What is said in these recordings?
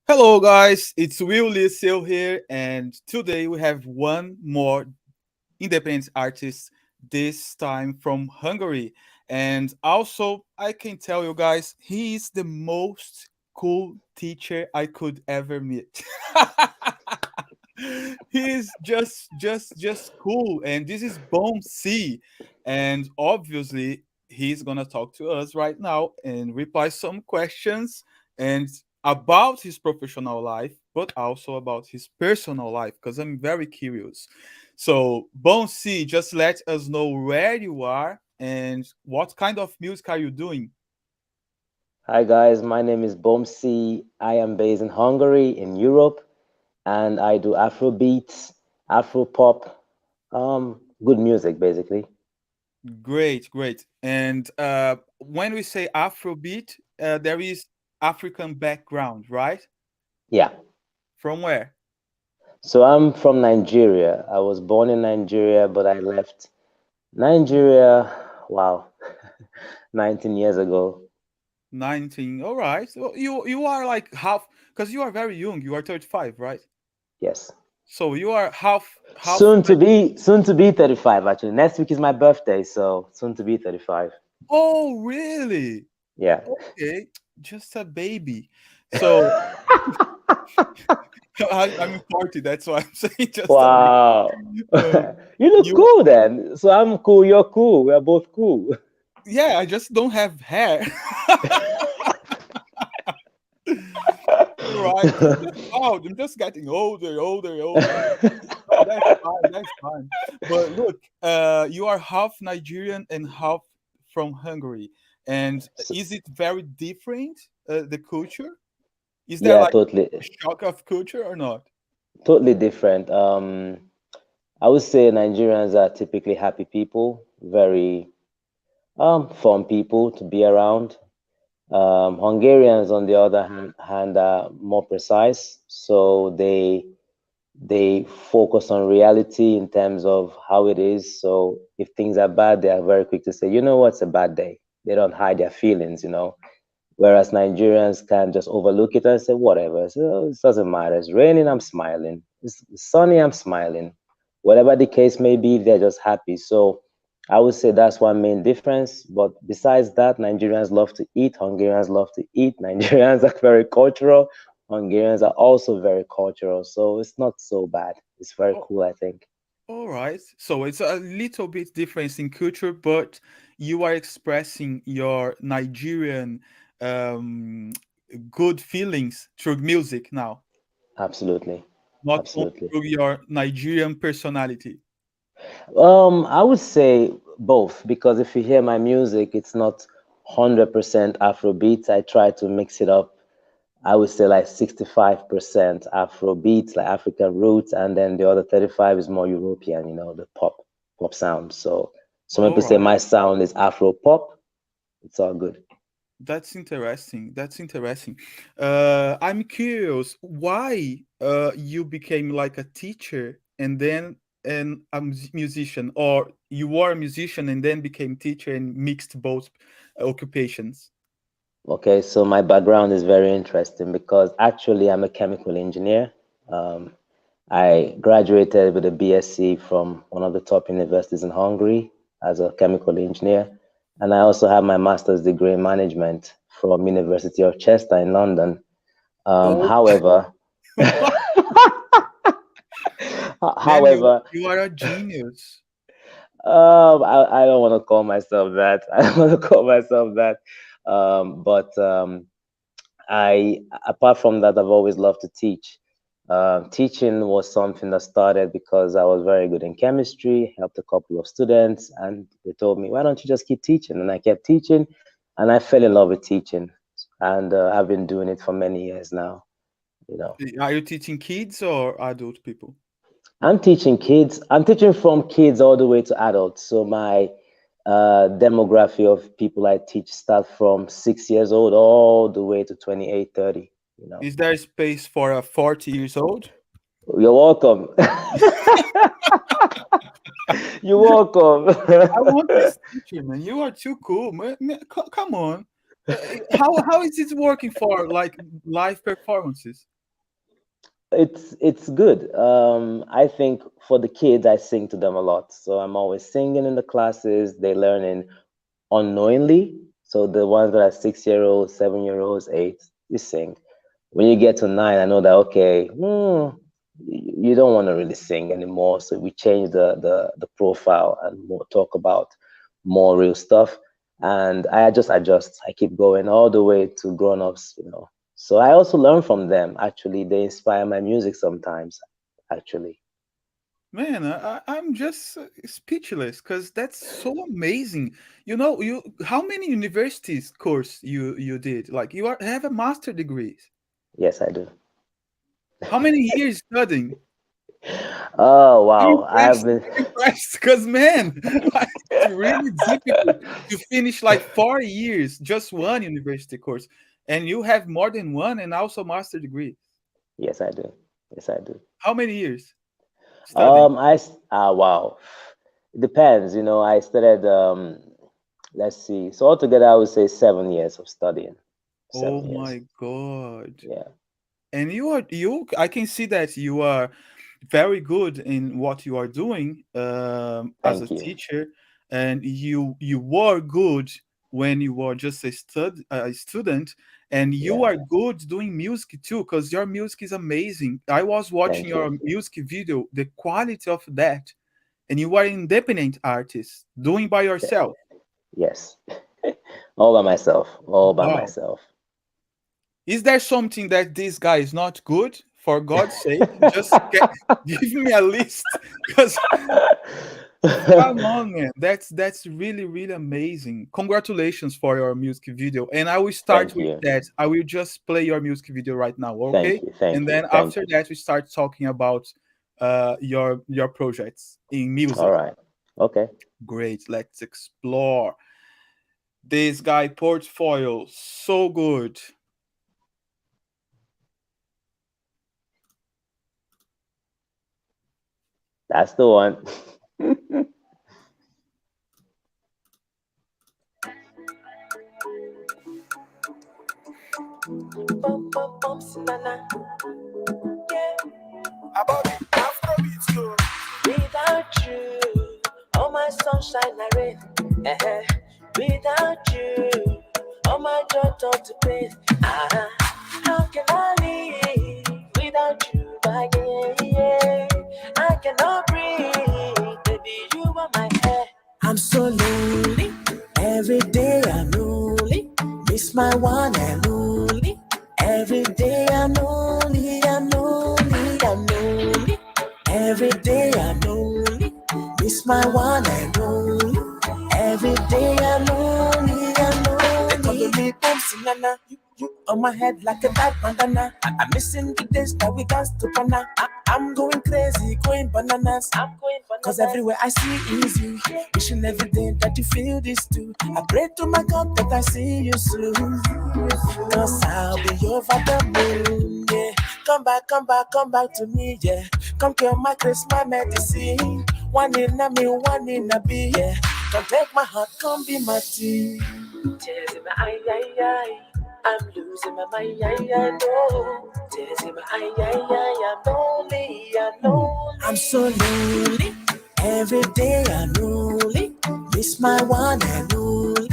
Hello, guys. It's Will Lissil here, and today we have one more independent artist, this time from Hungary. And also, I can tell you guys, he is the most cool teacher I could ever meet. He is just cool, and this is Bom-C, and obviously he's gonna talk to us right now and reply some questions and about his professional life, but also about his personal life because I'm very curious. So, Bom-C, just let us know where you are and what kind of music are you doing. Hi guys, my name is Bom-C. I am based in Hungary in Europe and I do Afro beats, Afro pop, good music basically. Great, great. And when we say Afrobeat, there is African background, right? Yeah. From where? So I'm from Nigeria. I was born in Nigeria, but I left Nigeria, wow, 19 years ago. 19. All right. So you are like half because you are very young. You are 35, right? Yes. So you are half Soon to be 35 actually. Next week is my birthday, so soon to be 35. Oh, really? Yeah. Okay. Just a baby. So I'm 40, that's why I'm saying just a baby. Wow. Um, You look you cool then. So I'm cool, you're cool. We're both cool. yeah, I just don't have hair. Right. I'm just old. I'm just getting older. Oh, that's fine. That's fine. But look, you are half Nigerian and half from Hungary. And So- is it very different, the culture? Is there yeah, like totally, a shock of culture or not? totally different. I would say Nigerians are typically happy people, very fun people to be around. Hungarians, on the other hand, are more precise, so they focus on reality in terms of how it is. So if things are bad, they are very quick to say, you know what's a bad day. They don't hide their feelings. Whereas Nigerians can just overlook it and say, whatever. So it doesn't matter. It's raining, I'm smiling. It's sunny, I'm smiling. Whatever the case may be, they're just happy. So I would say that's one main difference. But besides that, Nigerians love to eat. Hungarians love to eat. Nigerians are very cultural. Hungarians are also very cultural. So it's not so bad. It's very Oh, cool, I think. all right. So it's a little bit difference in culture, but you are expressing your Nigerian um, good feelings through music now. Absolutely. not only Absolutely. through your Nigerian personality? I would say both because if you hear my music, it's not 100% Afrobeats. I try to mix it up. I would say like 65% Afrobeats, like African roots, and then the other 35 is more European, the pop sound. So some All people say right. my sound is Afro pop. It's all good. That's interesting. That's interesting. I'm curious why you became like a teacher and then musician, or you were a musician and then became teacher and mixed both occupations. Okay, so my background is very interesting because actually I'm a chemical engineer. Um, I graduated with a BSc from one of the top universities in Hungary as a chemical engineer, and I also have my master's degree in management from University of Chester in London. Oh, However, man, you however, you are a genius. I don't want to call myself that. I don't want to call myself that. But apart from that, I've always loved to teach. Teaching was something that started because I was very good in chemistry, helped a couple of students, and they told me, why don't you just keep teaching? And I kept teaching, and I fell in love with teaching. And I've been doing it for many years now. You know, Are you teaching kids or adult people? I'm teaching kids, I'm teaching from kids all the way to adults. So my demography of people I teach start from 6 years old all the way to 28, 30. You know, Is there space for a 40 years old? you're welcome. You're welcome. I want this teacher, man. You are too cool, man. Come on. How is it working for like live performances? It's good. I think for the kids, I sing to them a lot. So I'm always singing in the classes. They learning unknowingly. So the ones that are 6 year olds, 7 year olds, eight, you sing. When you get to nine, I know that okay, you don't want to really sing anymore. So we change the profile and more talk about more real stuff. And I just adjust. I keep going all the way to grown-ups. So I also learn from them. Actually, they inspire my music sometimes. Actually, Man, I'm just speechless because that's so amazing. You know, you how many universities course you did? Like have a master degrees. yes, I do. How many years studying? Oh I'm wow, I've impressed. been. I'm impressed because man, it's really difficult to finish like 4 years just one university course, and you have more than one and also master degree. Yes, I do. Yes, I do. How many years studying? Wow. It depends. I started. Let's see. So altogether, I would say 7 years of studying. Oh 7 years. my God. Yeah. And you I can see that you are very good in what you are doing as a Thank you. teacher, and you were good when you were just a student, and you Yeah. are good doing music too because your music is amazing. I was watching Thank your you. music video, the quality of that, and you are an independent artist doing by Th- yourself. Yes. All by myself. All by Wow. myself. Is there something that this guy is not good? For God's sake, just give me a list, because come on, man, that's really really amazing. Congratulations for your music video, and I will start Thank with you. that. I will just play your music video right now, Thank okay? you. Thank And you. then Thank after you. that, we start talking about your projects in All music. right. Okay. Great, let's explore this guy portfolio. So good. That's the one. About the Afrobeats, yo. Without you, all my sunshine and rain. Eh-eh. Without you, all my joy turn to pain. Ah, how can I live without you? Yeah. I cannot breathe, baby. You are my air. I'm so lonely. Every day I'm lonely. Miss my one and only. Every day I'm lonely. I'm lonely. my one and only. Every day I'm lonely, I'm lonely. They call me Bom-C Nana. You on my head like a bad bandana. I'm missing the days that we dance to pana. I'm going crazy, going bananas. Cause everywhere I see is you. Wishing every day that you feel this too. I pray to my God that I see you soon. Cause I'll be over the moon, yeah. Come back, come back, come back to me, yeah. Come cure my grace, my medicine. One in a me, one in a be, yeah. Come take my heart, come be my tea. Tears in my eye, eye, eye. I'm losing my mind, I know. Tears in my eye, eye, eye. I'm lonely, I'm lonely. I'm so lonely. Every day I'm lonely. Miss my one and only.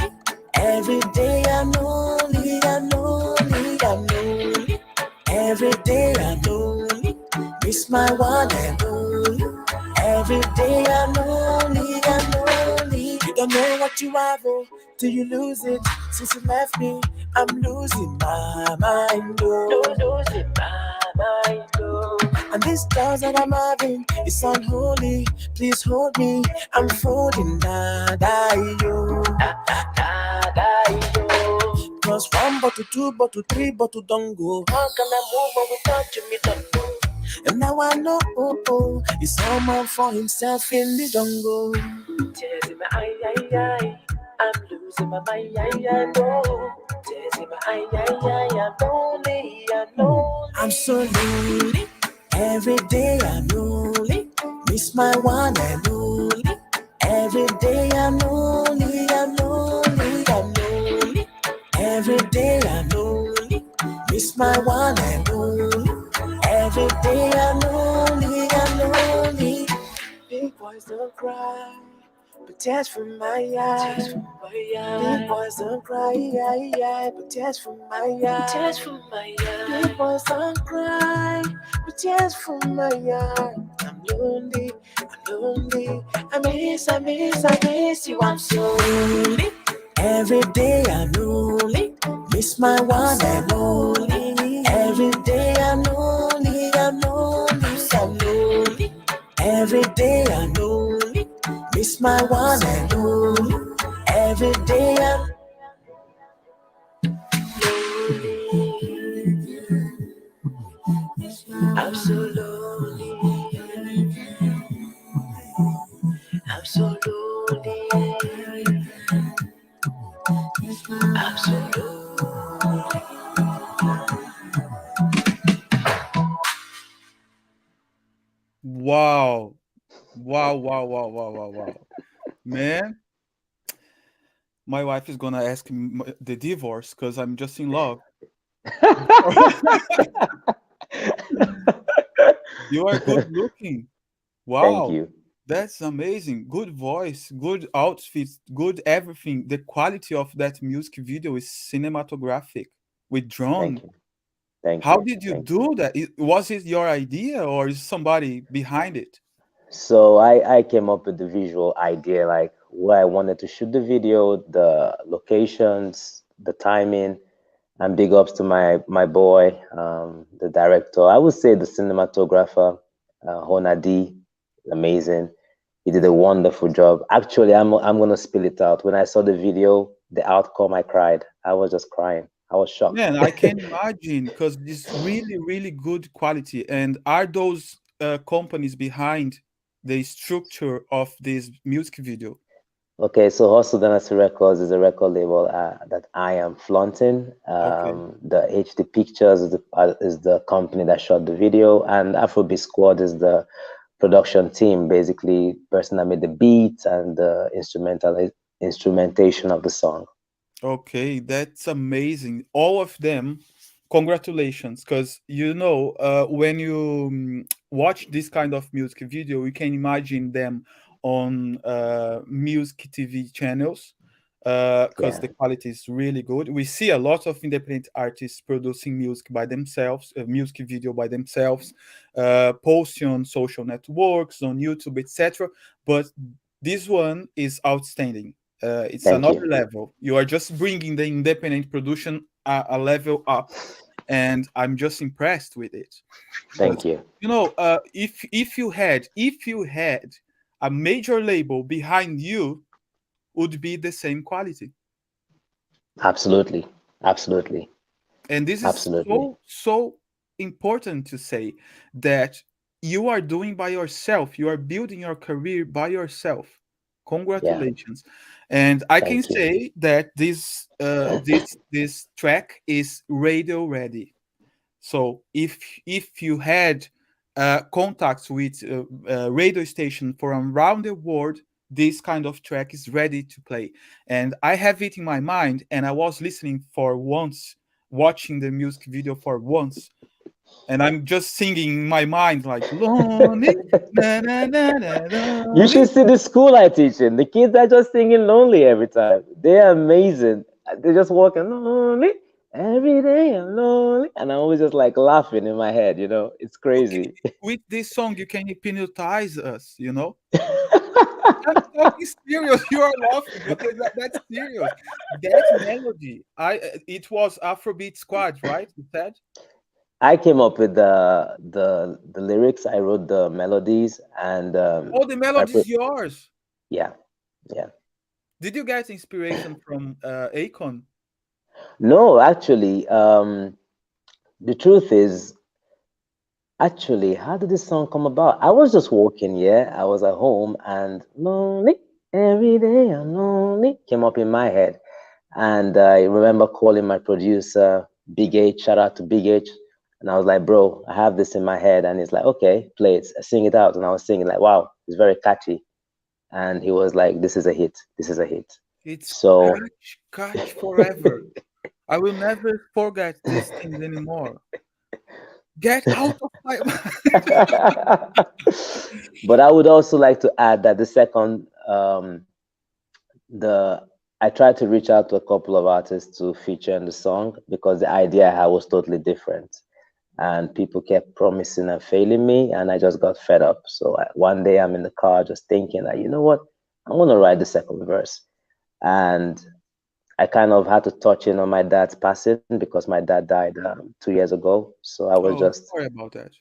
Every day I'm lonely, I'm lonely, I'm lonely. Every day I'm lonely. Miss my one and only. Every day I'm lonely, I'm lonely. You don't know what you have, oh, till you lose it. Since you left me, I'm losing my mind, oh. Losing my mind, oh. And this thoughts that I'm having is unholy. Please hold me, I'm folding, die, yo. Die, yo. Cause one bottle, two bottle, three bottle don't go. How can I move on without you, me don't know. And now I know, it's all man for himself in the jungle. Tears in my eye, eye, eye. I'm losing my mind, I know. Tears in my eye, eye, eye. I'm lonely, I'm lonely. I'm so lonely. Every day I'm lonely. Miss my one and only. Every day I'm lonely, I'm lonely, I'm lonely. Every day I'm lonely. Miss my one and only. Every day I'm lonely, I'm lonely. Big boys don't cry, but tears from my eyes. Big boys don't cry, but tears from my eyes. Tears from my eyes. Big boys don't cry, but tears from my eyes. I'm lonely, I'm lonely. I miss you. I'm so lonely. Every day I'm lonely. Miss my one and only. Every day I'm lonely, I'm lonely, I'm lonely. Every day I'm lonely. Miss my one and only. Every day I'm lonely. I'm so lonely. I'm so lonely. I'm so lonely. Wow. Wow, wow, wow, wow, wow, wow. Man, my wife is gonna ask me the divorce because I'm just in love. You are good looking. Thank Wow. you. That's amazing. Good voice, good outfits, good everything. The quality of that music video is cinematographic with Thank drone. you. Thank How you. did you Thank you. do that? Was it your idea or is somebody behind it? So I came up with the visual idea, like where I wanted to shoot the video, the locations, the timing, and big ups to my boy, the director. I would say the cinematographer, Hona D, amazing. He did a wonderful job. Actually, I'm gonna spill it out. When I saw the video, the outcome, I cried. I was just crying. I was shocked. Man, I can imagine because it's really, really good quality. And are those companies behind the structure of this music video? Okay, so Hustle Dynasty Records is a record label that I am flaunting. Okay. The HD Pictures is the company that shot the video, and Afrobeat Squad is the production team, basically person that made the beats and the instrumentation of the song. Okay, that's amazing. All of them, congratulations, because when you watch this kind of music video, you can imagine them on music TV channels, because Yeah, the quality is really good. We see a lot of independent artists producing music by themselves, music video by themselves, posting on social networks, on YouTube, etc. But this one is outstanding. It's thank another you, level. You are just bringing the independent production a level up, and I'm just impressed with it. Because thank you. if you had a major label behind you would be the same quality. Absolutely. Absolutely. And this is Absolutely. so important to say that you are doing by yourself. You are building your career by yourself. Yeah. Congratulations. And I can Thank you. say that this track is radio ready. So if you had contacts with radio station from around the world, this kind of track is ready to play. And I have it in my mind, and I was listening for once, watching the music video for once, and I'm just singing in my mind like lonely, na na na na You lonely. should see the school I teach in. The kids are just singing lonely every time. They're amazing. They're just walking lonely every day. I'm lonely, and I'm always just like laughing in my head. It's Okay, crazy. with this song you can hypnotize us, you know. I'm talking serious. You are laughing, but that's serious. That melody, it was Afrobeat Squad, right? You said. I came up with the lyrics. I wrote the melodies, and Oh, the melody is yours. yeah, yeah. Did you get inspiration from Akon? No, actually, the truth is, actually, how did this song come about? I was just walking, yeah. I was at home, and lonely every day, I'm lonely came up in my head. And I remember calling my producer, Big H, shout out to Big H. And I was like, bro, I have this in my head. And he's like, okay, play it, sing it out. And I was singing, like, wow, it's very catchy. And he was like, this is a hit. This is a hit. It's So, catch, catch forever. I will never forget these things anymore. Get out of my but I would also like to add that the second, the I tried to reach out to a couple of artists to feature in the song because the idea I had was totally different. And people kept promising and failing me, and I just got fed up. So one day I'm in the car just thinking that, you know what, I'm gonna write the second verse. And I kind of had to touch in on my dad's passing because my dad died 2 years ago. So I was Oh, just, sorry about that.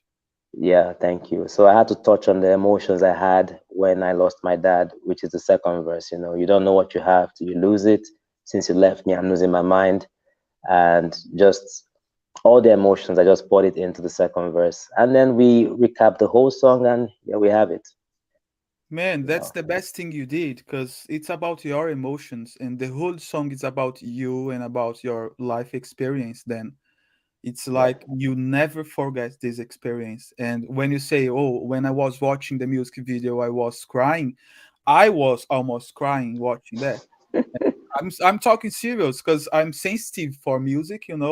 yeah, thank you. So I had to touch on the emotions I had when I lost my dad, which is the second verse. You don't know what you have till you lose it. Since you left me, I'm losing my mind. And just all the emotions, I just poured it into the second verse. And then we recap the whole song, and yeah, we have it. Man, You that's know, the best thing you did because it's about your emotions, and the whole song is about you and about your life experience. Then it's yeah. like you never forget this experience. And when you say, "Oh, when I was watching the music video, I was crying," I was almost crying watching that. I'm talking serious because I'm sensitive for music, and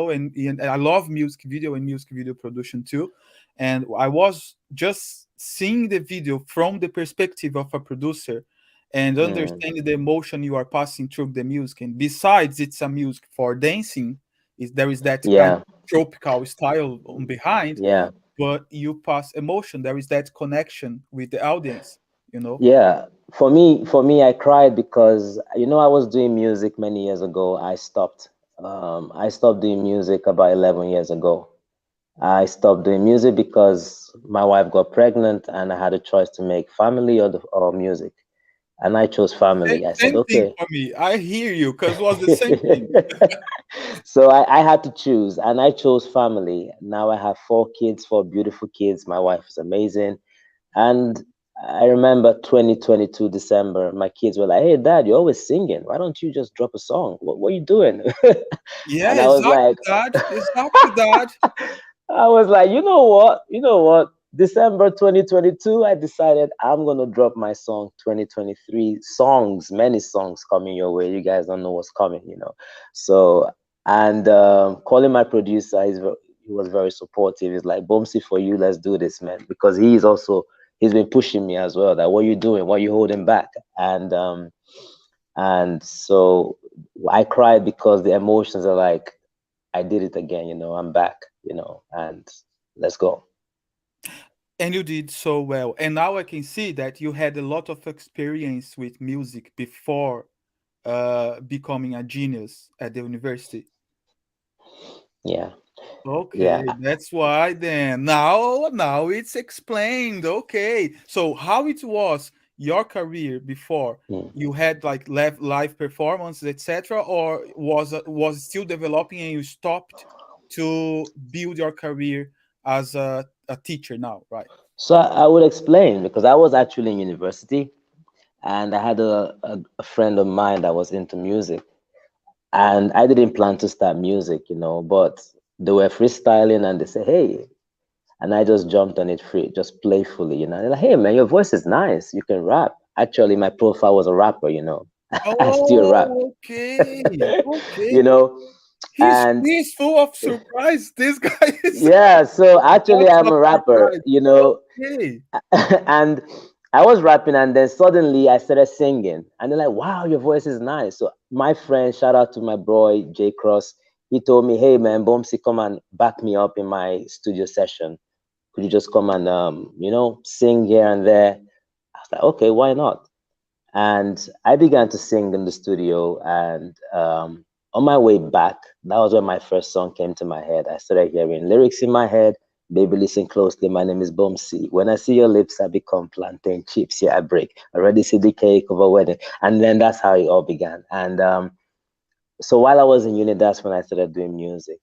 I love music video and music video production too. And I was just seeing the video from the perspective of a producer and Mm, understanding the emotion you are passing through the music. And besides, it's a music for dancing. There is that kind yeah, of tropical style on behind, yeah. but you pass emotion. There is that connection with the audience, you know. Yeah, for me, I cried because I was doing music many years ago. I stopped. I stopped doing music about 11 years ago. I stopped doing music because my wife got pregnant, and I had a choice to make family or music, and I chose family. I said, Same thing okay. for me. I hear you because it was the same thing. So I had to choose, and I chose family. Now I have 4 kids, 4 beautiful kids. My wife is amazing. And I remember 2022 December, my kids were like, "Hey, Dad, you're always singing. Why don't you just drop a song? What are you doing?" Yeah, And I was exactly like, that. Exactly that. I was like, you know what? You know what? December 2022, I decided I'm gonna drop my song 2023 songs, many songs coming your way. You guys don't know what's coming. So, and calling my producer, he was very supportive. He's like, Bom-C, for you, let's do this, man. Because he's been pushing me as well. That what you doing? What you holding back? And so I cried because the emotions are like, I did it again, I'm back, and let's go. And you did so well. And now I can see that you had a lot of experience with music before becoming a genius at the university. Yeah. Okay, Yeah. that's why then. Now it's explained. Okay. So how it was your career before, Mm. you had like live performances, etc., or was still developing and you stopped to build your career as a teacher now, right? So I would explain because I was actually in university and I had a friend of mine that was into music. And I didn't plan to start music, but they were freestyling and they said, hey, and I just jumped on it free, just playfully, They're like, hey, man, your voice is nice. You can rap. Actually, my profile was a rapper. I still rap, Oh, okay, okay. you know. And He's full of surprise. This guy is yeah, so actually, lots I'm of a rapper, surprise. Okay. and I was rapping, and then suddenly I started singing, and they're like, "Wow, your voice is nice." So my friend, shout out to my boy J Cross, he told me, "Hey man, Bom-C, come and back me up in my studio session. Could you just come and sing here and there?" I was like, "Okay, why not?" And I began to sing in the studio. And on my way back, that was when my first song came to my head. I started hearing lyrics in my head. Baby, listen closely. My name is Bom-C. When I see your lips, I become plantain chips. Yeah, I break. Already see the cake of a wedding. And then that's how it all began. And so while I was in uni, that's when I started doing music.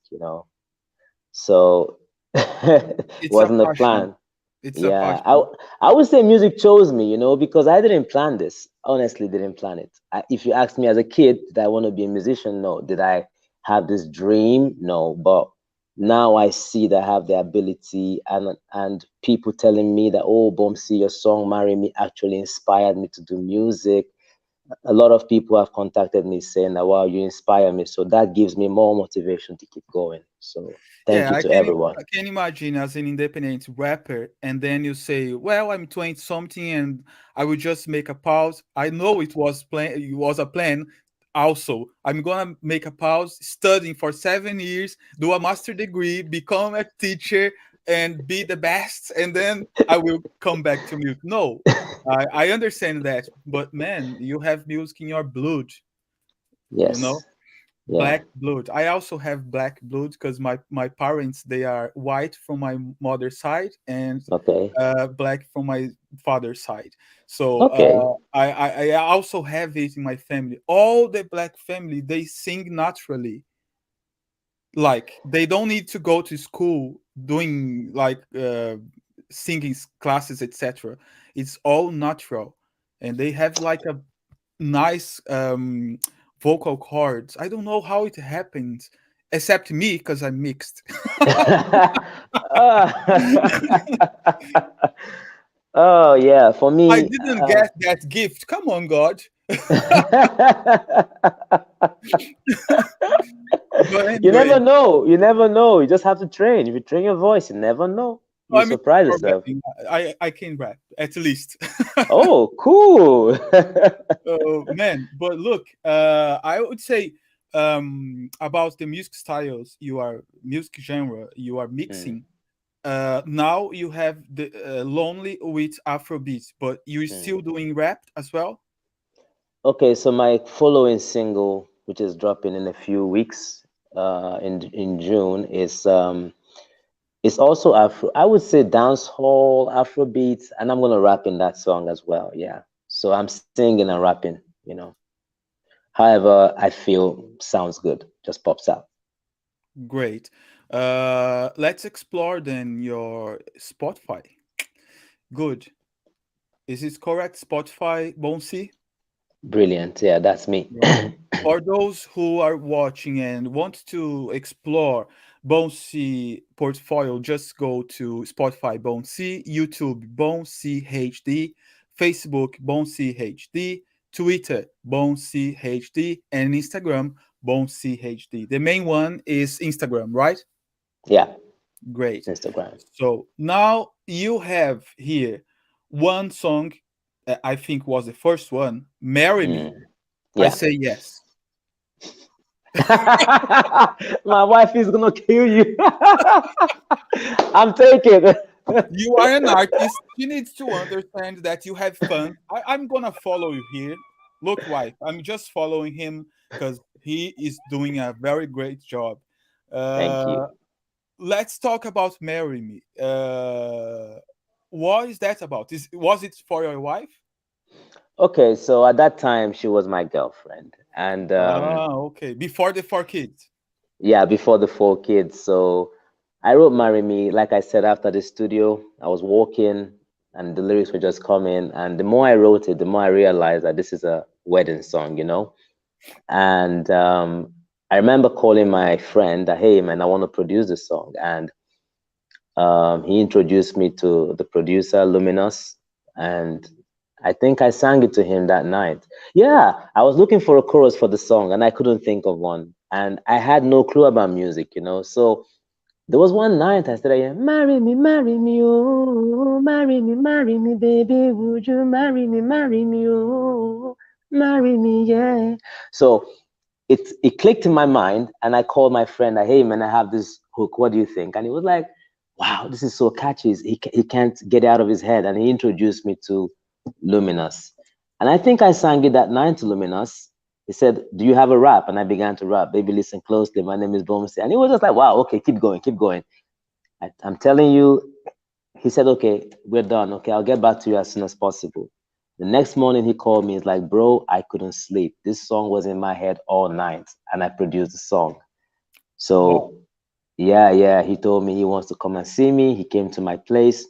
So it It's a wasn't a passion. plan. It's a Yeah, passion. I would say music chose me, because I didn't plan this. Honestly, didn't plan it. If you asked me as a kid, did I want to be a musician? No. Did I have this dream? No. But now I see that I have the ability, and people telling me that, oh, Bom-C, your song "Marry Me" actually inspired me to do music. A lot of people have contacted me saying that, wow, you inspire me. So that gives me more motivation to keep going. So thank Yeah, you to everyone. I can imagine as an independent rapper, and then you say, "Well, I'm 20 something, and I will just make a pause." I know it was plan. It was a plan. Also, I'm gonna make a pause, studying for 7 years, do a master degree, become a teacher, and be the best, and then I will come back to music. No, I understand that, but man, you have music in your blood, you know. Yes. Yeah. Black blood. I also have black blood because my parents, they are white from my mother's side and Okay. black from my father's side. So Okay. I also have it in my family. All the black family, they sing naturally. Like they don't need to go to school doing like singing classes, etc. It's all natural, and they have like a nice vocal cords. I don't know how it happens, except me because I'm mixed. Oh, oh, yeah. For I me, didn't get that gift. Come on, God. But you anyway, never know. You never know. You just have to train. If you train your voice, you never know. You I mean, surprise for yourself. rapping, I can rap at least. Oh, cool. Oh man, but look, I would say about the music styles, you are music genre, you are Mm, mixing. Now you have the Lonely with Afrobeat, but you're mm. still doing rap as well. Okay, so my following single, which is dropping in a few weeks, in June, is it's also Afro. I would say dancehall, Afrobeats, and I'm gonna rap in that song as well. Yeah. So I'm singing and rapping. However, I feel sounds good, just pops out. Great. Let's explore then your Spotify. Good. Is this correct? Spotify, Bonsi? Brilliant. Yeah, that's me. Right. For those who are watching and want to explore Bom-C portfolio, just go to Spotify Bom-C, YouTube Bom-C HD, Facebook Bom-C HD, Twitter Bom-C HD, and Instagram Bom-C HD. The main one is Instagram, right? Yeah, Great. Instagram. So now you have here one song, I think was the first one, Marry Me. Mm, I yeah. say yes. My wife is gonna kill you. I'm taking. You are an artist. You need to understand that you have fun. I'm gonna follow you here. Look, wife, I'm just following him because he is doing a very great job. Thank Uh, you. let's talk about Marry Me. What is that about? Was it for your wife? Okay, so at that time she was my girlfriend, and Okay. Before the 4 kids. yeah, before the 4 kids. So I wrote "Marry Me," like I said, after the studio. I was walking, and the lyrics were just coming. And the more I wrote it, the more I realized that this is a wedding song, you know. And I remember calling my friend that, hey man, I want to produce this song, and he introduced me to the producer Luminous, and I think I sang it to him that night. Yeah, I was looking for a chorus for the song, and I couldn't think of one, and I had no clue about music, you know. So there was one night I started, yeah, marry me, oh, marry me, baby, would you marry me, oh, marry me, yeah. So it clicked in my mind, and I called my friend, like, hey man, I have this hook. What do you think? And he was like, wow, this is so catchy. He can't get it out of his head. And he introduced me to Luminous. And I think I sang it that night to Luminous. He said, do you have a rap? And I began to rap. Baby, listen closely. My name is Bom-C. And he was just like, wow, okay, keep going, keep going. I'm telling you, he said, okay, we're done. Okay, I'll get back to you as soon as possible. The next morning he called me. He's like, bro, I couldn't sleep. This song was in my head all night, and I produced the song. Wow. So yeah, he told me he wants to come and see me. He came to my place,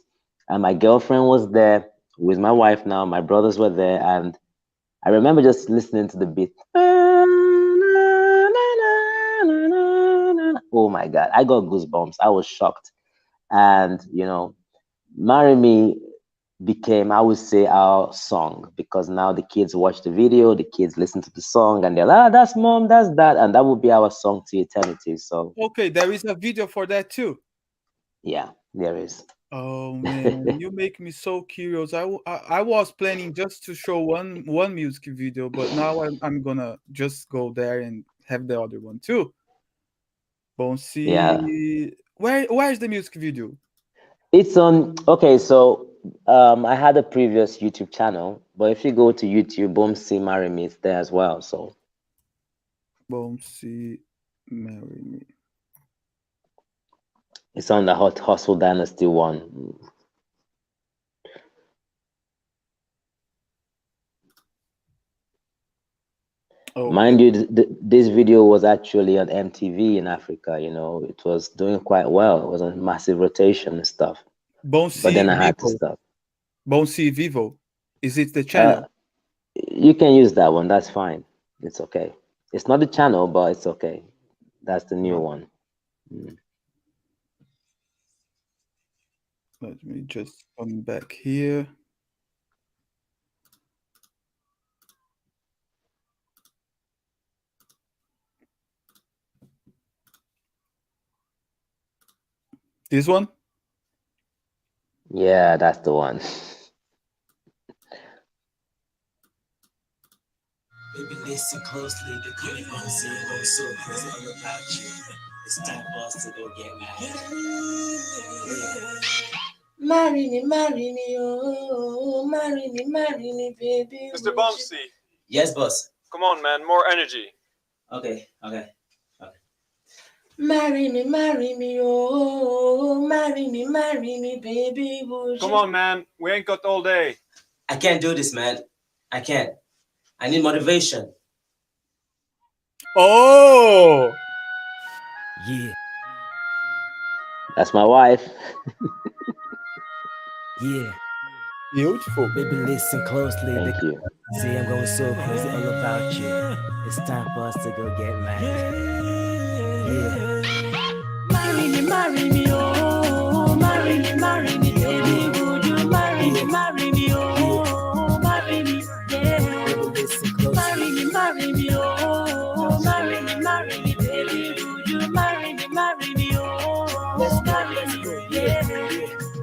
and my girlfriend was there with my wife now. My brothers were there, and I remember just listening to the beat. Oh my God, I got goosebumps. I was shocked. And, you know, Marry Me became, I would say, our song, because now the kids watch the video, the kids listen to the song, and they're like, ah, that's mom, that's that. And that would be our song to eternity. So, Okay, there is a video for that too. yeah, there is. Oh man, you make me so curious. I was planning just to show one music video, but now I'm gonna just go there and have the other one too. Yeah. Bonsi, where's the music video? It's on, okay, so I had a previous YouTube channel, but if you go to YouTube, Boom, Marry Me, it's there as well. So, Bonsi, marry me. it's on the Hot Hustle Dynasty one. Okay. Mind you, this video was actually on MTV in Africa. You know, it was doing quite well. It was on massive rotation and stuff. But Bonsi then I had to Vivo. stop. Bonsi Vivo. Is it the Uh, channel? you can use that one. That's fine. It's okay. It's not the channel, but it's okay. That's the new Wow. one. Mm. Let me just come back here. This one? Yeah, that's the one. Baby, listen closely. The pretty one saying I'm so crazy all about you. It's time for us to go get married. Yeah. Marry me, oh, marry me, baby. Mr. Bom-C, Yes, boss. come on, man, more energy. Okay. Marry me, oh, marry me, baby. Would Come you? on, man, we ain't got all day. I can't do this, man. I can't. I need motivation. Oh, Yeah, That's my wife. yeah. beautiful. Baby, listen closely. Thank you. See, I'm going so crazy all about you. It's time for us to go get married. Yeah. Marry me, oh, marry me, baby. Would you marry me, oh, marry me, yeah. Baby, listen closely. Marry me, oh, marry me, baby. Would you marry me, oh, marry me, yeah.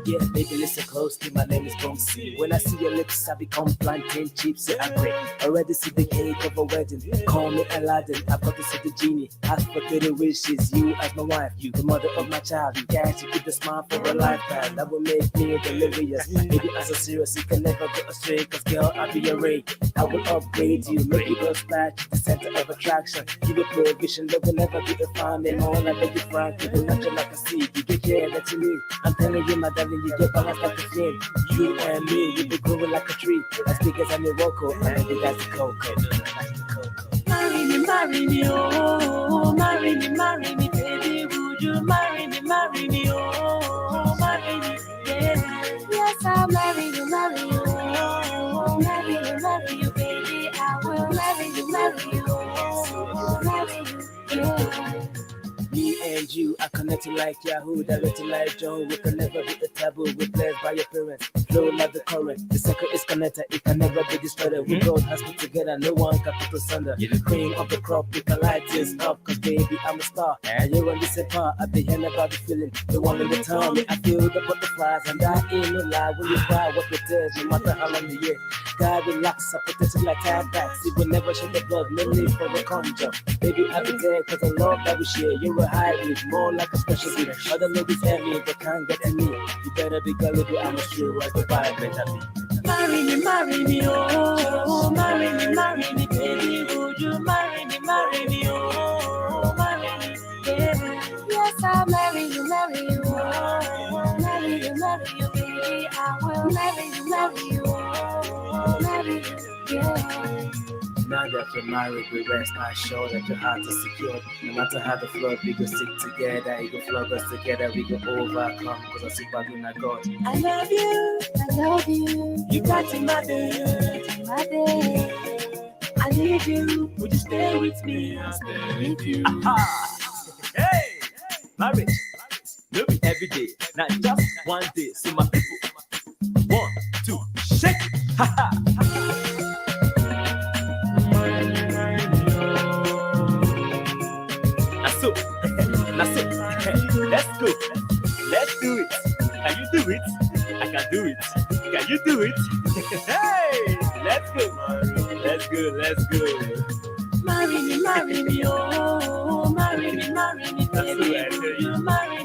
Yeah, baby, listen closely. My name is Bom-C. When I see your lips, I become plantain chips. I break. Already see the cake of a wedding. Call me Aladdin. I've got to see the genie. Ask for 30 wishes. You as my wife, you the mother of my child. You guys, you keep the smile for a lifetime. That will make me delirious. Baby, as a serious, you can never go astray. Cause girl, I'll be your ray. I will upgrade you, make you go splash. The center of attraction. Give you prohibition, that will never be defined. And all I beg you, Frank, you will nurture like a seed. You get care that you need. I'm telling you, my darling, you get balance like the flame. You and me, we be growing like a tree, as big as an Iroko, and big as the cocoa. Marry me, oh, marry me, baby, would you marry me, oh, marry me, yeah. Yes, I'll marry you, oh, marry you, baby, I will marry you, oh, marry you, yeah. Me and you are connected like Yahoo, directed like Joe. We can never be a taboo. We're blessed by your parents. Flow like the current. The circle is connected. It can never be destroyed. We both has put together. No one can put us under. You're the cream of the crop. We can light this up. Cause baby, I'm a star. And you're on the same part. At the end about the feeling. The one in the town. I feel the butterflies. And that ain't no lie. When you cry, what it is. No matter how long the year. God relax. I protect it like time backs. It will never shed the blood. No need for a conjure. Baby, I'll be there. Cause I love that we share. You're a hybrid, more like a special gift. Other ladies have me, but can't get to me. You better be gullible, I'm a true as the vibe better be. Marry me, oh, marry me, baby. Would you marry me, oh, marry me, yeah. Yes, I'll marry you, oh, marry you, baby. I will marry you, oh, marry you, yeah. Now that you're married, we rest assured that your heart is secure. No matter how the flood, we go stick together. You go flood us together, we go overcome. Cause I see back in my God. I love you. You got in my bed, I need you. Would you stay with me? I'll stay with you. Hey, marriage, no be every day, not just one day. So my people, 1, 2, shake it. Ha ha. That's it. Let's go. Let's do it. Can you do it? I can do it. Can you do it? Hey, let's go. Let's go. Marry me, oh, marry me, baby. You marry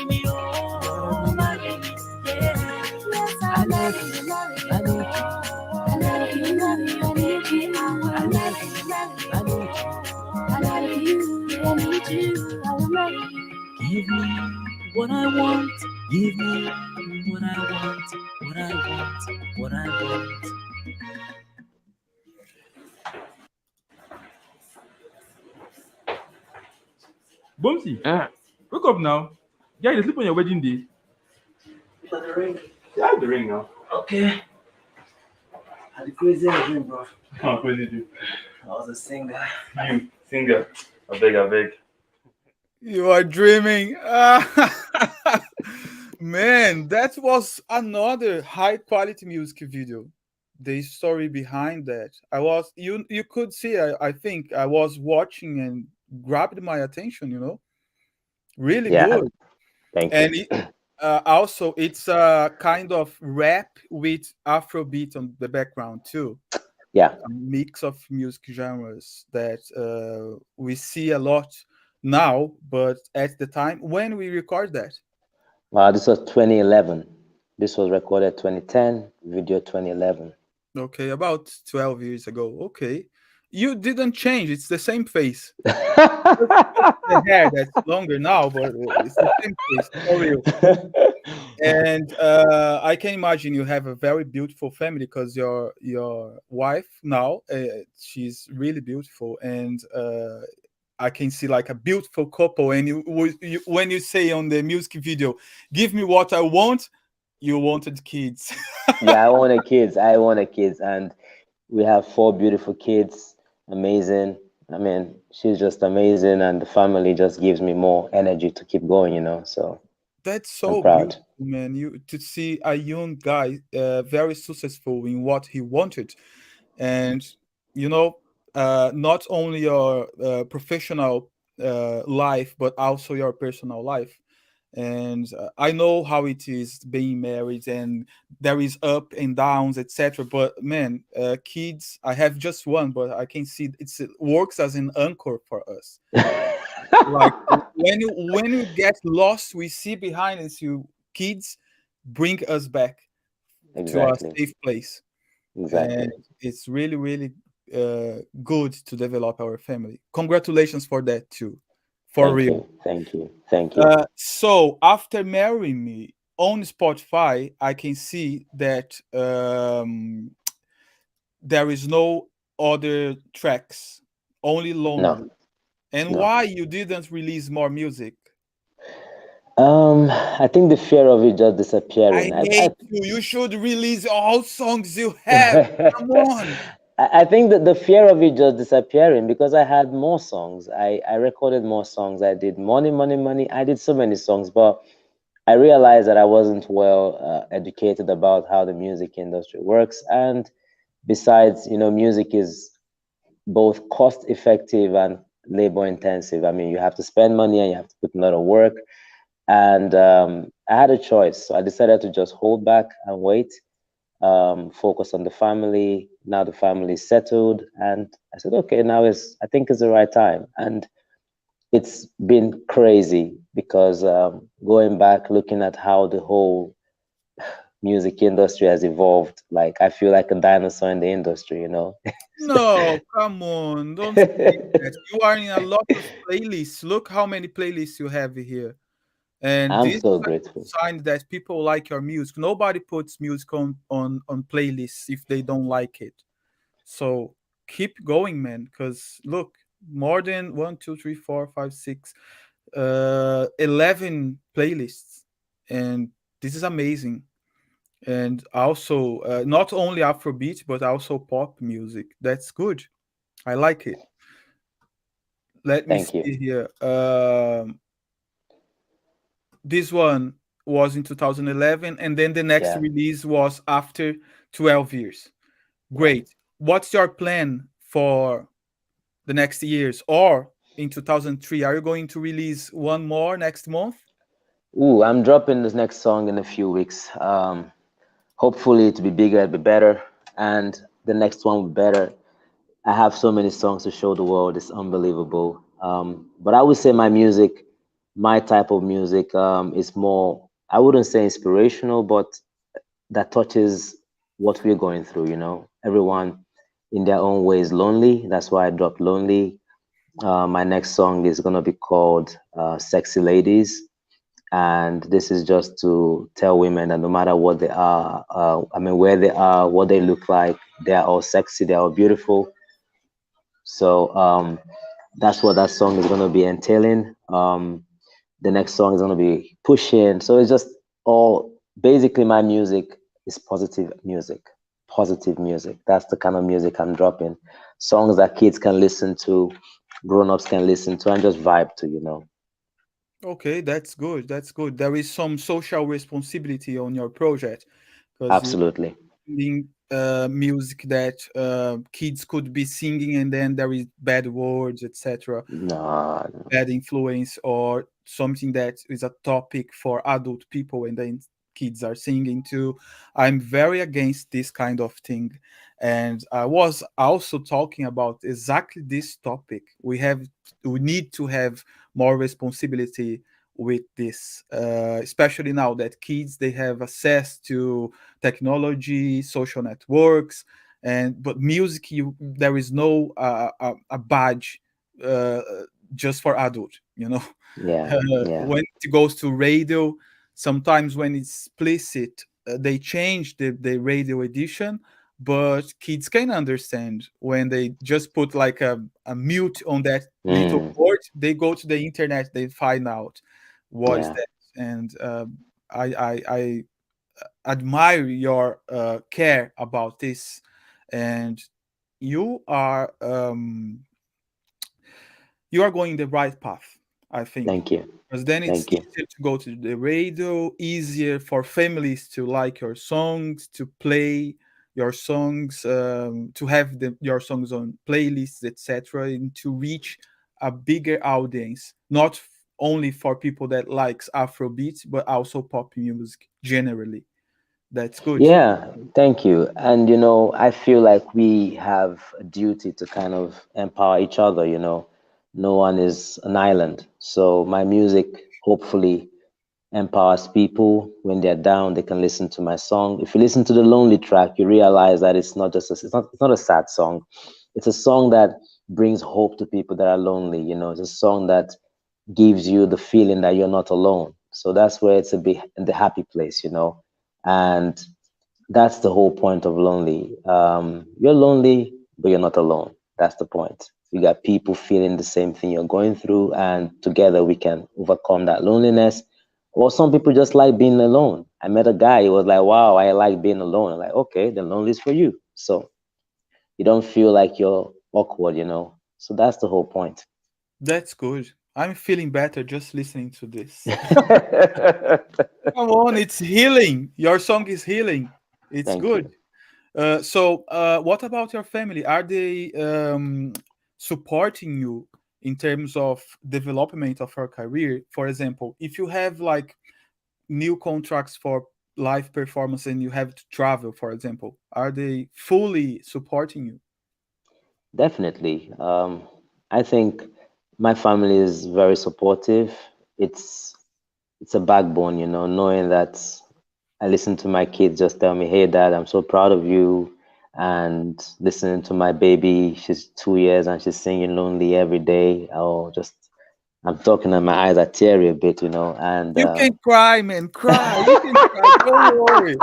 me, oh, marry me, yeah. Yes, I love you, I love you, I need you, I love you, I need you, I will marry you. Give me what I want, give me what I want, what I want. Bom-C, wake up now. Yeah, you sleep on your wedding day. Got the ring. Yeah, I have the ring now. Okay. Had the crazy dream, bro. Oh, crazy dude. I was a singer. You, singer. I beg. You are dreaming. Man, that was another high quality music video. The story behind that. You could see, I think I was watching and grabbed my attention, Really Yeah, good. thank And you. also it's a kind of rap with Afrobeat on the background too. Yeah, A mix of music genres that we see a lot now, but at the time when we record that. this was 2011. This was recorded 2010, video 2011. Okay, about 12 years ago. Okay. You didn't change. It's the same face. The hair that's longer now, but it's the same face for real. And I can imagine you have a very beautiful family because your wife now, she's really beautiful, and I can see like a beautiful couple. And when you say on the music video, "Give me what I want," you wanted kids. Yeah, I wanted kids, and we have 4 beautiful kids. Amazing. I mean, she's just amazing, and the family just gives me more energy to keep going, So That's I'm so proud. beautiful, man. You to see a young guy, very successful in what he wanted, and you know, not only your professional life, but also your personal life. And I know how it is being married, and there is up and downs, etc. But man, kids, I have just one, but I can see it works as an anchor for us. Like when you get lost, we see behind us you kids bring us back to a Exactly. safe place, Exactly. and it's really really good to develop our family. Congratulations for that too, for Thank real. you. Thank you. Thank you. So after marrying me, on Spotify, I can see that there is no other tracks, only No, Lonely. And no. why you didn't release more music? I think the fear of it just I disappearing. hate you. You should release all songs you have. Come on. I think that the fear of it just disappearing because I had more songs. I recorded more songs. I did money, money, money. I did so many songs, but I realized that I wasn't well educated about how the music industry works. And besides, music is both cost effective and labor intensive. I mean, you have to spend money and you have to put in a lot of work. And I had a choice. So I decided to just hold back and wait, focus on the family. Now the family is settled. And I said, okay, I think it's the right time. And it's been crazy because going back, looking at how the whole music industry has evolved, like I feel like a dinosaur in the industry. No, come on. Don't say that. You are in a lot of playlists. Look how many playlists you have here. And I'm this is so a good grateful. sign that people like your music. Nobody puts music on playlists if they don't like it. So keep going, man. Because look, more than one, two, three, four, five, six, 11 playlists, and this is amazing. And also, not only Afrobeat but also pop music. That's good. I like it. Let me Thank see you. here. This one was in 2011, and then the next Yeah, release was after 12 years. yeah. Great. What's your plan for the next years? Or in 2003, are you going to release one more next month? Ooh, I'm dropping this next song in a few weeks. Hopefully to be bigger, it'll be better, and the next one will be better. I have so many songs to show the world. It's unbelievable. But I would say my music, my type of music, is more, I wouldn't say inspirational, but that touches what we're going through, Everyone in their own way is lonely. That's why I dropped Lonely. My next song is going to be called Sexy Ladies. And this is just to tell women that no matter what they are, I mean, where they are, what they look like, they are all sexy, they are all beautiful. So that's what that song is going to be entailing. The next song is going to be pushing. So it's just all basically my music is positive music. Positive music. That's the kind of music I'm dropping. Songs that kids can listen to, grown-ups can listen to, and just vibe to. Okay, that's good. That's good. There is some social responsibility on your project because you Absolutely. sing music that kids could be singing, and then there is bad words, etc., No, no. bad influence, or something that is a topic for adult people, and then kids are singing too. I'm very against this kind of thing. And I was also talking about exactly this topic. We need to have more responsibility with this, especially now that kids they have access to technology, social networks, and but music, there is no a badge uh, just for adult, Yeah, yeah, when it goes to radio, sometimes when it's explicit, they change the radio edition, but kids can understand when they just put like a mute on that little mm, word. They go to the internet, they find out what is yeah. that. And I admire your care about this. And you are you are going the right path, I think, Thank you, because then it's thank you. easier to go to the radio, easier for families to like your songs, to play your songs, to have your songs on playlists, etc., and to reach a bigger audience, not only for people that likes Afrobeat, but also pop music generally. That's good. Yeah, thank you. And I feel like we have a duty to kind of empower each other. No one is an island. So my music hopefully empowers people when they're down, they can listen to my song. If you listen to the lonely track, you realize that it's not a sad song. It's a song that brings hope to people that are lonely. It's a song that gives you the feeling that you're not alone. So that's where it's a bit in the happy place, and that's the whole point of lonely. You're lonely, but you're not alone. That's the point. You got people feeling the same thing you're going through, and together we can overcome that loneliness. Or some people just like being alone. I met a guy, he was like, wow, I like being alone. I'm like, okay, then lonely is for you. So you don't feel like you're awkward. So that's the whole point. That's good. I'm feeling better just listening to this. Come on, it's healing. Your song is healing. It's Thank good. you. What about your family? Are they supporting you in terms of development of your career? For example, if you have like new contracts for live performance and you have to travel, for example, are they fully supporting you? Definitely. I think my family is very supportive. It's it's a backbone, knowing that I listen to my kids just tell me, "Hey, Dad, I'm so proud of you," and listening to my baby, she's 2 years and she's singing "Lonely" every day. Oh, just I'm talking and my eyes are teary a bit, and You can cry, man, cry. You can cry. Don't worry.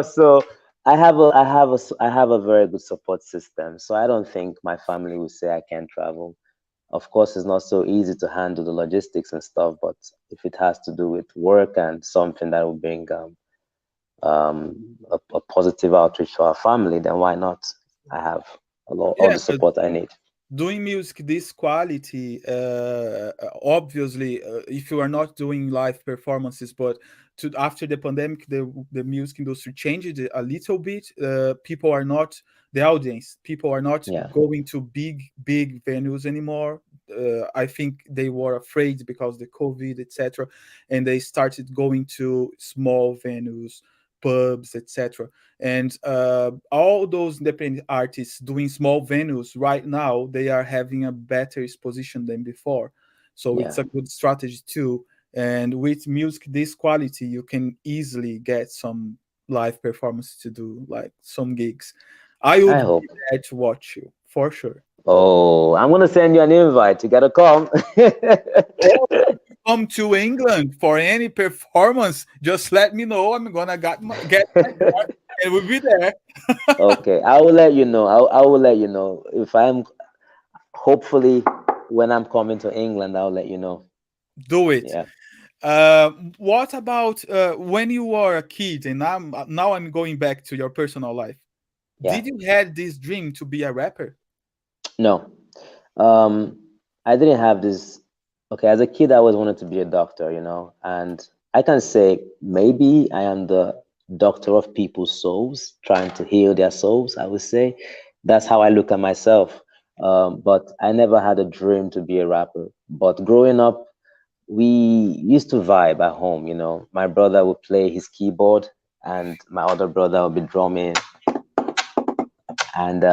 so I have a very good support system. So I don't think my family will say I can't travel. Of course, it's not so easy to handle the logistics and stuff, but if it has to do with work and something that will bring a positive outreach to our family, then why not? I have all Yeah, the support I need. doing music this quality, obviously, if you are not doing live performances, but after the pandemic, the music industry changed it a little bit. People are not the audience. People are not Yeah, going to big venues anymore. I think they were afraid because the COVID, etc., and they started going to small venues, pubs, etc. And all those independent artists doing small venues right now, they are having a better exposition than before. So yeah. it's a good strategy too. And with music this quality, you can easily get some live performance to do, like some gigs. I I would be hope. there to watch you for sure. Oh, I'm gonna send you an invite. You gotta come. Or come to England for any performance, just let me know. I'm gonna get my car and we'll be there. Okay, I will let you know. I will let you know if I'm hopefully when I'm coming to England. I'll let you know. Do it. Yeah, What about when you were a kid? And I'm going back to your personal life. yeah. Did you had this dream to be a rapper? No, um, I didn't have this. Okay, as a kid, I always wanted to be a doctor, and I can say maybe I am the doctor of people's souls, trying to heal their souls. I would say that's how I look at myself. But I never had a dream to be a rapper. But growing up, we used to vibe at home. My brother would play his keyboard, and my other brother would be drumming, and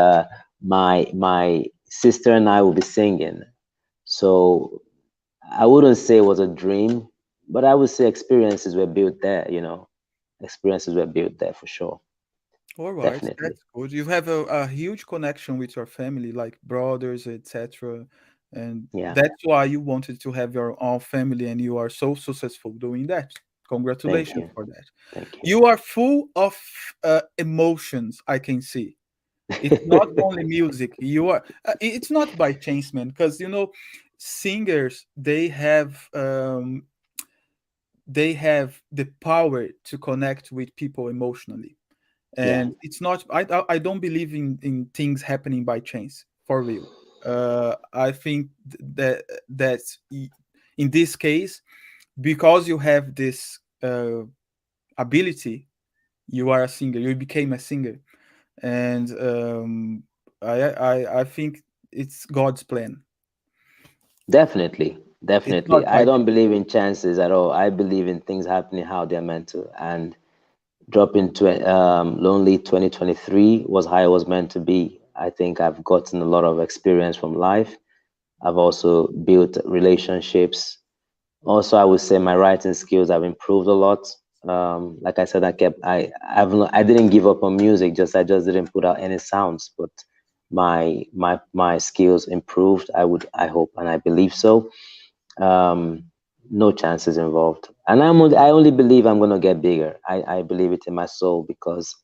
my sister and I would be singing. So I wouldn't say it was a dream, but I would say experiences were built there. Experiences were built there for sure, All right, definitely. that's good. You have a huge connection with your family, like brothers, etc. And Yeah, that's why you wanted to have your own family, and you are so successful doing that. thank Congratulations you, for that. thank you. You are full of emotions, I can see. It's not only music. You are. It's not by chance, man. Because singers they have the power to connect with people emotionally, Yeah, and it's not. I don't believe in things happening by chance for real. I think that in this case, because you have this ability, you are a singer. You became a singer, and I think it's God's plan. definitely, It's definitely. not I by don't chance. believe in chances at all. I believe in things happening how they're meant to, and dropping to lonely 2023 was how it was meant to be. I think I've gotten a lot of experience from life. I've also built relationships. Also, I would say my writing skills have improved a lot. Like I said, I didn't give up on music. I just didn't put out any sounds. But my skills improved. I hope and I believe so. Um, no chances involved. And I only believe I'm gonna get bigger. I believe it in my soul because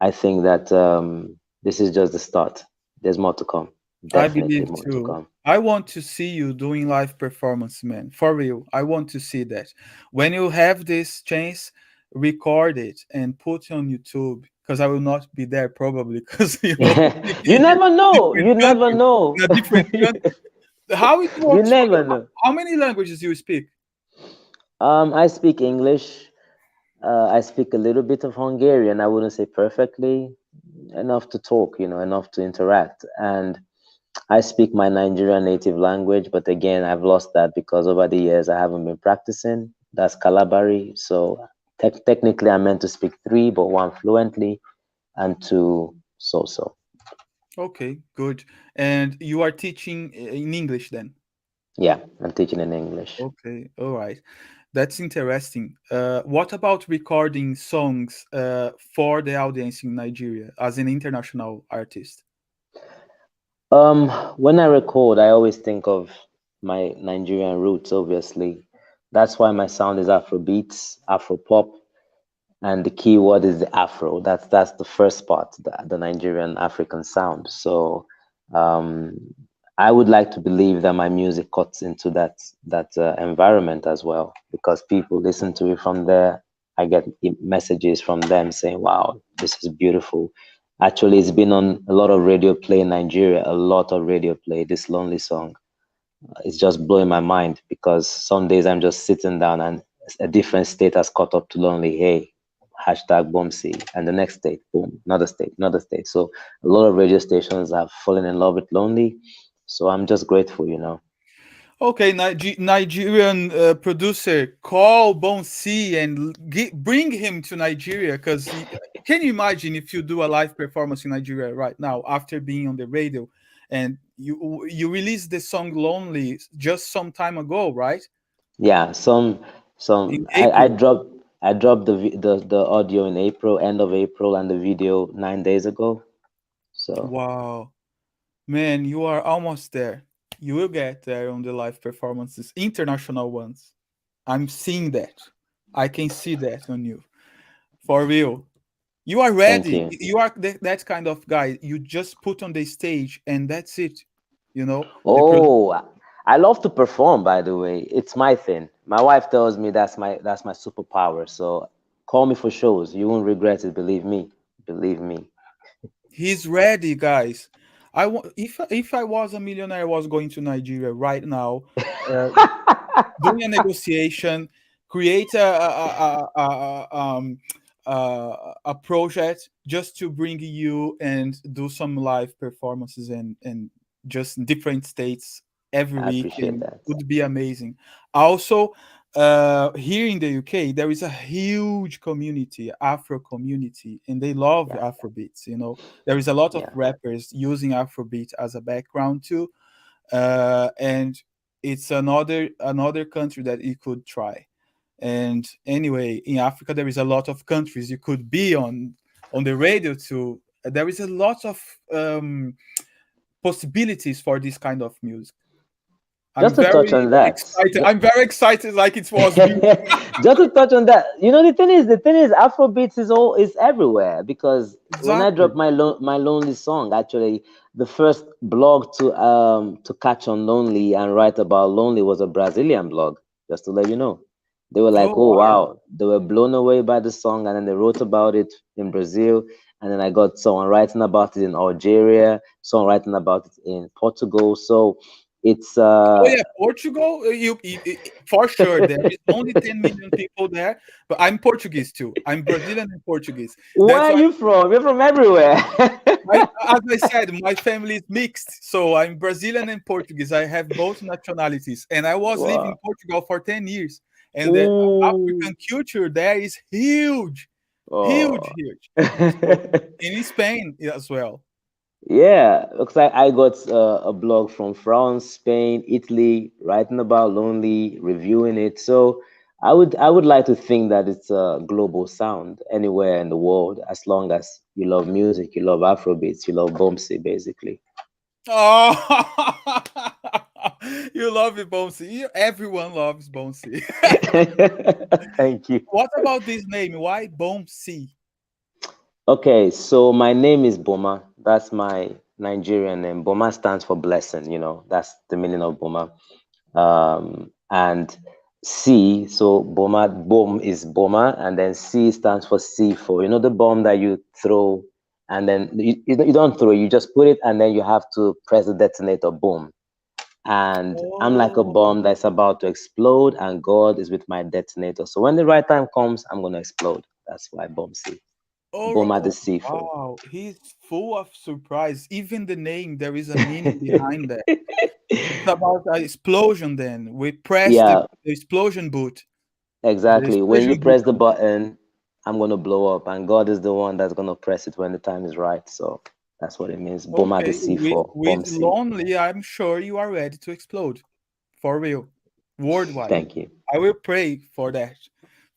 I think that this is just the start. There's more to come. I Definitely believe more to too. come. I want to see you doing live performance, man. For real. I want to see that. When you have this chance, record it and put it on YouTube because I will not be there probably because You speaking in never know. different You never countries, know. in a different country. How it You works for you? never know. How many languages you speak? I speak English. I speak a little bit of Hungarian. I wouldn't say perfectly, enough to talk, enough to interact. And I speak my Nigerian native language, but again, I've lost that because over the years I haven't been practicing. That's Kalabari. So technically, I'm meant to speak three, but one fluently and two so. Okay, good. And you are teaching in English then? Yeah, I'm teaching in English. Okay, all right. That's interesting. What about recording songs for the audience in Nigeria as an international artist? When I record, I always think of my Nigerian roots, obviously. That's why my sound is Afro beats, Afro pop, and the key word is the Afro. That's the first part, the Nigerian African sound. So um, I would like to believe that my music cuts into that environment as well, because people listen to it from there. I get messages from them saying, "Wow, this is beautiful." Actually, it's been on a lot of radio play in Nigeria. A lot of radio play. This lonely song, it's just blowing my mind because some days I'm just sitting down and a different state has caught up to lonely. Hey, hashtag Bom-C, and the next state, boom, another state, another state. So a lot of radio stations have fallen in love with lonely. So I'm just grateful. Okay, Nigerian producer, call Bom-C and bring him to Nigeria because can you imagine if you do a live performance in Nigeria right now after being on the radio and you released the song Lonely just some time ago, right? Yeah, some In I April. dropped the audio in April, end of April, and the video 9 days ago. So Wow. Man, you are almost there. You will get there on the live performances, international ones. I'm seeing that. I can see that on you. For real. You are thank ready. you. You are that kind of guy. You just put on the stage and that's it. You know, the Oh, I love to perform, by the way. It's my thing. My wife tells me that's my superpower. So call me for shows. You won't regret it, believe me. Believe me. he's ready, guys. If I was a millionaire, I was going to Nigeria right now, uh, doing a negotiation, create a project just to bring you and do some live performances and just different states every I week appreciate and that. would be amazing. Also, here in the UK, there is a huge community, Afro community, and they love Yeah, Afrobeats. There is a lot of yeah. rappers using Afrobeat as a background too, and it's another country that you could try. And anyway, in Africa, there is a lot of countries you could be on the radio too. There is a lot of possibilities for this kind of music. I'm Just to touch very on that. excited. I'm very excited, like it was me. Just to touch on that, the thing is, Afrobeats is everywhere because when I Exactly. dropped my lonely song, actually, the first blog to catch on lonely and write about lonely was a Brazilian blog. Just to let you know, they were like, Oh "Oh wow. wow," they were blown away by the song, and then they wrote about it in Brazil, and then I got someone writing about it in Algeria, someone writing about it in Portugal. So it's Oh yeah, Portugal. For sure. There is only 10 million people there, but I'm Portuguese too. I'm Brazilian and Portuguese. Where That's are why you from? You're from everywhere. as I said, my family is mixed. So I'm Brazilian and Portuguese. I have both nationalities, and I was living in Wow. Portugal for 10 years. And the Ooh. African culture there is huge, huge, Oh. huge. So in Spain as well. Yeah, looks like I got a blog from France, Spain, Italy, writing about lonely, reviewing it. So I would like to think that it's a global sound anywhere in the world, as long as you love music, you love Afrobeats, you love Boomsy, basically. Oh, You love it, Bom-C. Everyone loves Bom-C. Thank you. What about this name? Why Bom-C? Okay, so my name is Boma. That's my Nigerian name. Boma stands for blessing, that's the meaning of Boma. And C, so Boma, Bom is Boma, and then C stands for C for, the bomb that you throw, and then you don't throw, you just put it, and then you have to press the detonator, boom. And I'm like a Oh, bomb that's about to explode, and God is with my detonater. So when the right time comes, I'm gonna explode. That's why Bomb C. oh, Boma the oh, C4. wow. He's full of surprise. Even the name, there is a meaning behind that. It's about an explosion then. We press Yeah, the explosion boot. The exactly. When you explosion press the button. button, I'm gonna blow up, and God is the one that's gonna press it when the time is right. So that's what it means. Boma the Okay, C4, with Bomb C. lonely, I'm sure you are ready to explode. For real. Worldwide. Thank you. I will pray for that.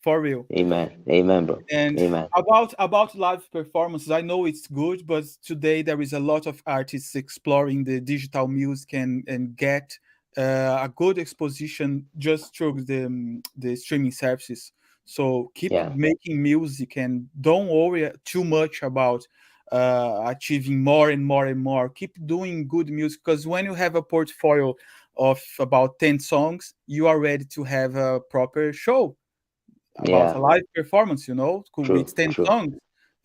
For real. Amen. Amen, bro. And Amen. about live performances, I know it's good, but today there is a lot of artists exploring the digital music and get a good exposition just through the streaming services. So keep Yeah. making music and don't worry too much about achieving more and more and more. Keep doing good music because when you have a portfolio of about 10 songs, you are ready to have a proper show about Yeah. a live performance, True. with 10 True. songs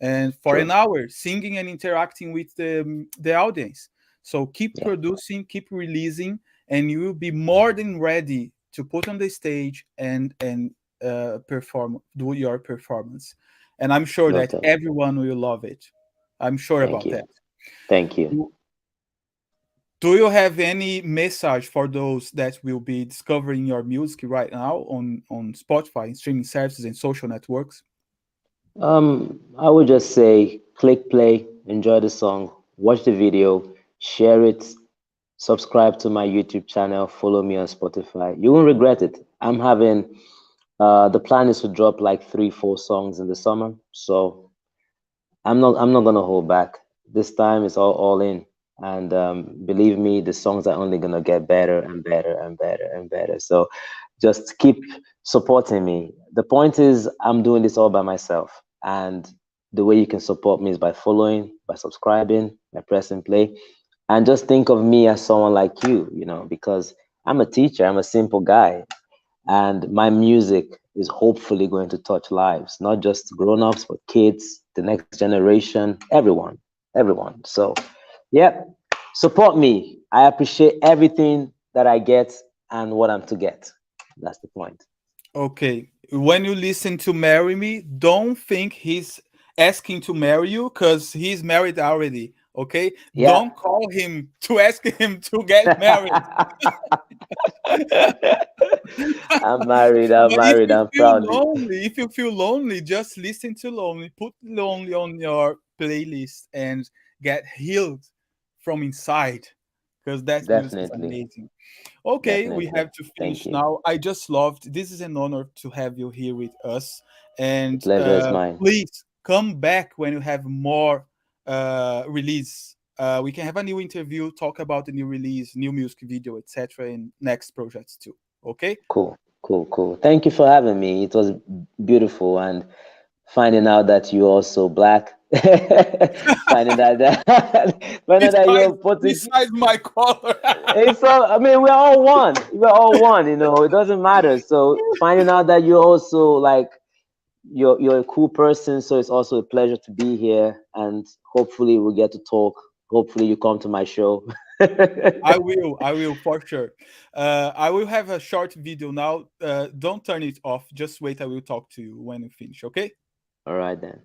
and for an True. hour singing and interacting with the audience. So keep Yeah. producing, keep releasing, and you will be more than ready to put on the stage and perform, do your performance. And I'm sure Love that that. everyone will love it. I'm sure Thank about you. that. Thank you. Do you have any message for those that will be discovering your music right now on Spotify, streaming services, and social networks? I would just say click play, enjoy the song, watch the video, share it, subscribe to my YouTube channel, follow me on Spotify. You won't regret it. The plan is to drop like 3, 4 songs in the summer. So I'm not gonna hold back. This time it's all in. And believe me, the songs are only gonna get better and better and better and better. So just keep supporting me. The point is I'm doing this all by myself. And the way you can support me is by following, by subscribing, by pressing play. And just think of me as someone like you, because I'm a teacher, I'm a simple guy. And my music is hopefully going to touch lives, not just grown-ups, but kids, the next generation, everyone. So, yeah, support me. I appreciate everything that I get and what I'm to get. That's the point. Okay. When you listen to Marry Me, don't think he's asking to marry you because he's married already. Okay. Yeah. Don't call him to ask him to get married. I'm married. I'm But if married. you I'm feel proudly. lonely, just listen to Lonely. Put Lonely on your playlist and get healed from inside because that music is Definitely. amazing. Okay, we Definitely. have to Thank finish you. now. I just loved. This is an honor to have you here with us, The and pleasure is mine. please come back when you have more release. We can have a new interview, talk about the new release, new music video, etc., and next projects too. Okay. Cool. Cool. Cool. Thank you for having me. It was beautiful. And finding out that you're also black, finding out that finding out that besides, you're Portuguese. besides my color. It's all, I mean, we're all one. We're all one. It doesn't matter. So finding out that you're also like you're a cool person. So it's also a pleasure to be here, and hopefully we'll get to talk. Hopefully you come to my show. I will for sure. I will have a short video now. Don't turn it off. Just wait. I will talk to you when you finish. Okay. All right then.